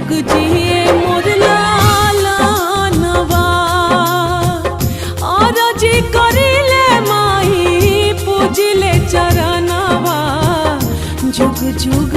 जुग जिए मोर लालनवा और जी करिले माई पूजिले चरणवा जुग जुग